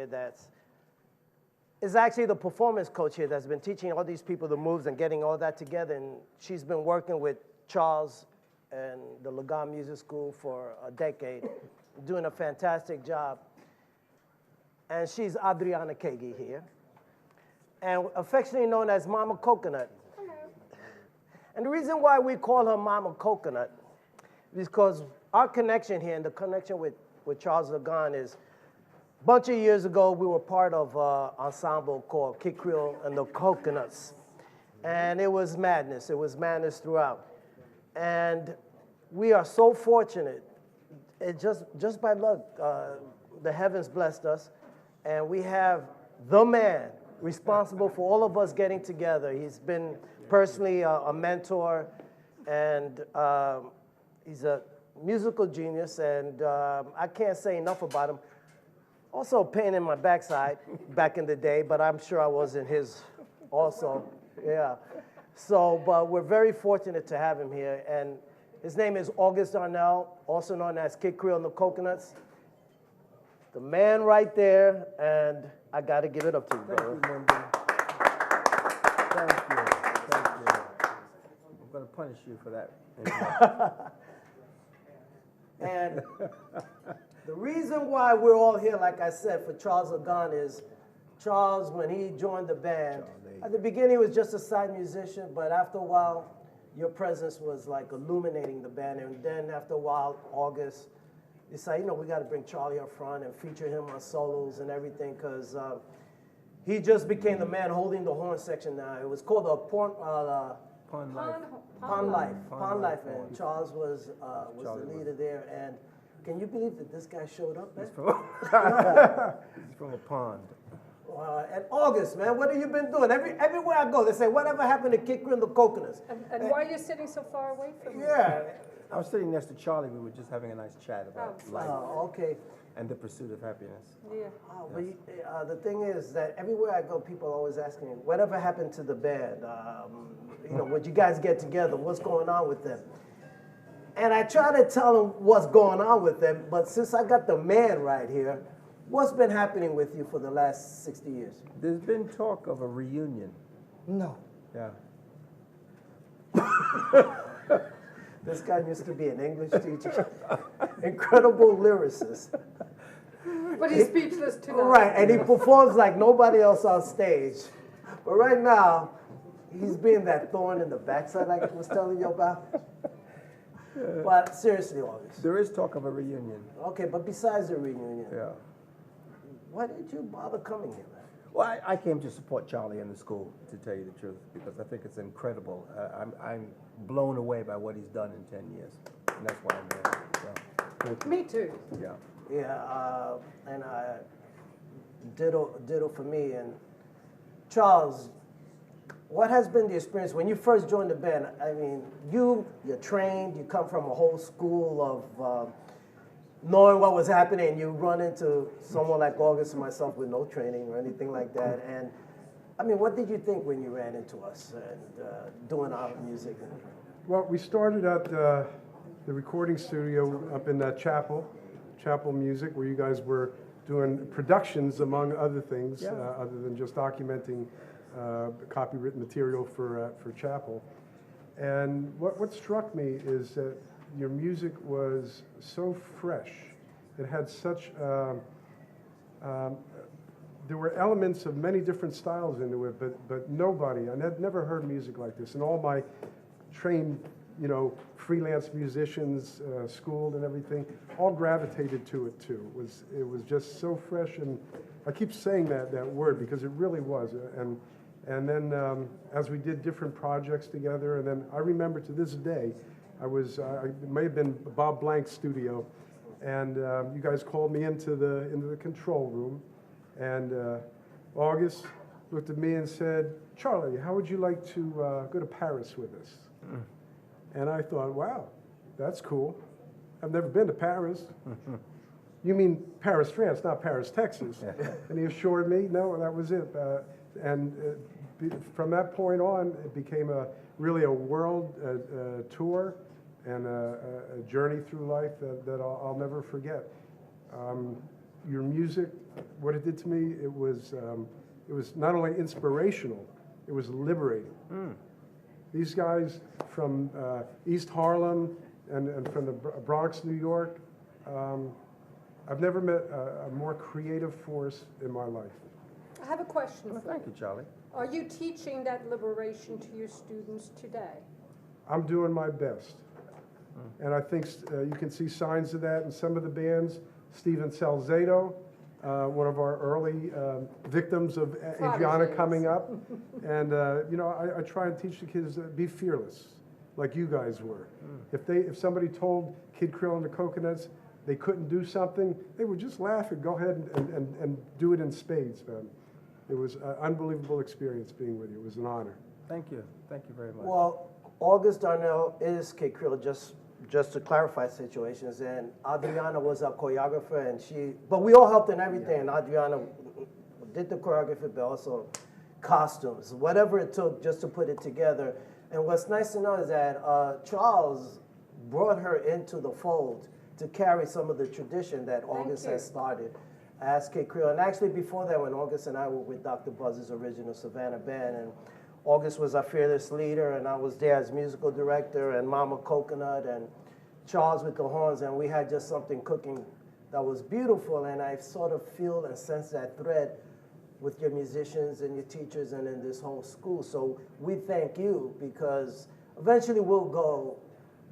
here that's is actually the performance coach here that's been teaching all these people the moves and getting all that together. And she's been working with Charles and the Lagond Music School for a decade, doing a fantastic job. And she's Adriana Kegi here, and affectionately known as Mama Coconut. Hello. And the reason why we call her Mama Coconut is because our connection here and the connection with Charles Lagond is a bunch of years ago, we were part of an ensemble called Kid Creole and the Coconuts. And it was madness. It was madness throughout. And we are so fortunate. It just by luck, the heavens blessed us. And we have the man responsible for all of us getting together. He's been personally a mentor, and he's a musical genius, and I can't say enough about him. Also a pain in my backside back in the day, but I'm sure I was in his also, yeah. So, but we're very fortunate to have him here, and his name is August Darnell, also known as Kid Creole and the Coconuts. The man right there, and I gotta give it up to you, brother. Thank you. Thank you. I'm gonna punish you for that. And the reason why we're all here, like I said, for Charles Lagond is Charles, when he joined the band, at the beginning he was just a side musician, but after a while, your presence was like illuminating the band. And then after a while, August decided, you know, we got to bring Charlie up front and feature him on solos and everything, because he just became the man holding the horn section now. It was called the Pond Life. Pond Life, and Charles was the leader there. And can you believe that this guy showed up, man? He's from a pond. And August, man, what have you been doing? Everywhere I go, they say, whatever happened to Kid Creole and the Coconuts? And why are you sitting so far away from me? Yeah. I was sitting next to Charlie. We were just having a nice chat about life Okay. and the pursuit of happiness. Yeah. But the thing is that everywhere I go, people are always asking me, whatever happened to the band? You know, would you guys get together? What's going on with them? And I try to tell them what's going on with them, but since I got the man right here, what's been happening with you for the last 60 years? There's been talk of a reunion. No. Yeah. This guy used to be an English teacher, incredible lyricist. But he's speechless tonight. Right, and he performs like nobody else on stage. But right now, he's being that thorn in the backside like I was telling you about. But seriously, August. There is talk of a reunion. Okay, but besides the reunion, Yeah. why did you bother coming here, man? Well, I came to support Charlie in the school, to tell you the truth, because I think it's incredible. I'm blown away by what he's done in 10 years, and that's why I'm here. So, Me too. yeah. Yeah, and ditto for me. And Charles, what has been the experience when you first joined the band? I mean, you're trained, you come from a whole school of knowing what was happening, and you run into someone like August and myself with no training or anything like that. And I mean, what did you think when you ran into us and doing our music? Well, we started at the recording studio up in Chapel Music, where you guys were doing productions, among other things, other than just documenting copywritten material for Chapel. And what struck me is that your music was so fresh. It had such, there were elements of many different styles into it, but nobody, I had never heard music like this. And all my trained, you know, freelance musicians, schooled and everything, all gravitated to it too. It was just so fresh, and I keep saying that word because it really was. And then as we did different projects together, and then I remember to this day, it may have been Bob Blank's studio, and you guys called me into the control room, and August looked at me and said, "Charlie, how would you like to go to Paris with us?" And I thought, wow, that's cool. I've never been to Paris. You mean Paris, France, not Paris, Texas. And he assured me, no, that was it. From that point on, it became really a world tour and a journey through life that I'll never forget. Your music what it did to me, it was not only inspirational, it was liberating. These guys from East Harlem and from the Bronx, New York, I've never met a more creative force in my life. I have a question Well, for thank you. you, Charlie. Are you teaching that liberation to your students today? I'm doing my best. And I think you can see signs of that in some of the bands. Steven Salzedo, one of our early victims of Adriana Prodigies. coming up. And, I try and teach the kids be fearless, like you guys were. If somebody told Kid Creole and the Coconuts they couldn't do something, they would just laugh and go ahead and do it in spades, man. It was an unbelievable experience being with you. It was an honor. Thank you. Thank you very much. Well, August Darnell is Kid Creole, just to clarify situations, and Adriana was our choreographer, but we all helped in everything. And Adriana did the choreography, but also costumes, whatever it took just to put it together. And what's nice to know is that Charles brought her into the fold to carry some of the tradition that August has started as Kid Creole. And actually before that, when August and I were with Dr. Buzz's original Savannah Band, and August was our fearless leader, and I was there as musical director, and Mama Coconut, and Charles with the horns, and we had just something cooking that was beautiful, and I sort of feel and sense that thread with your musicians and your teachers and in this whole school. So we thank you, because eventually we'll go,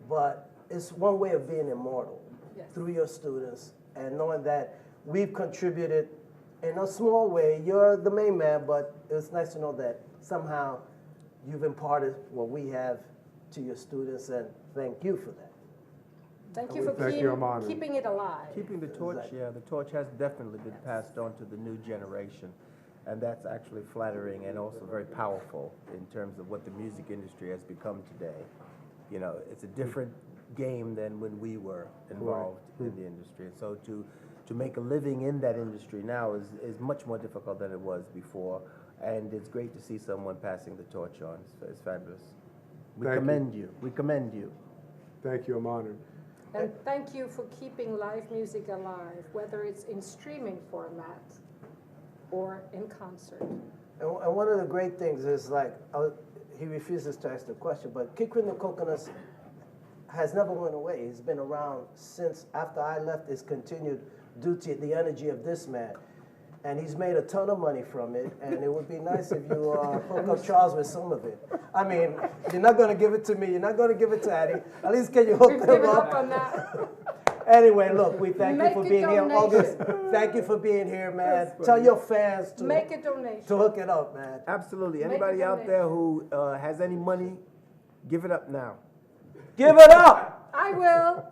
but it's one way of being immortal through your students, and knowing that we've contributed in a small way. You're the main man, but it's nice to know that somehow you've imparted what we have to your students, and thank you for that. Thank you for Thank you, I'm honored. keeping it alive. Keeping the torch, yeah, the torch has definitely been passed on to the new generation. And that's actually flattering and also very powerful in terms of what the music industry has become today. You know, it's a different game than when we were involved in the industry. And so to make a living in that industry now is much more difficult than it was before. And it's great to see someone passing the torch on. It's fabulous. We commend you. We commend you. Thank you, I'm honored. And thank you for keeping live music alive, whether it's in streaming format or in concert. And one of the great things is, like, he refuses to ask the question, but Kid Creole and the Coconuts has never went away. He's been around since after I left. It's continued due to the energy of this man. And he's made a ton of money from it, and it would be nice if you hook up Charles with some of it. I mean, you're not going to give it to me. You're not going to give it to Addie. At least can you hook We've them given up? up on that. Anyway, look, we thank you Make for a being here. donation. August, thank you for being here, man. Tell your fans to Make a donation. hook it up, man. Absolutely. Make a Anybody out there donation. who has any money, give it up now. Give it up! I will.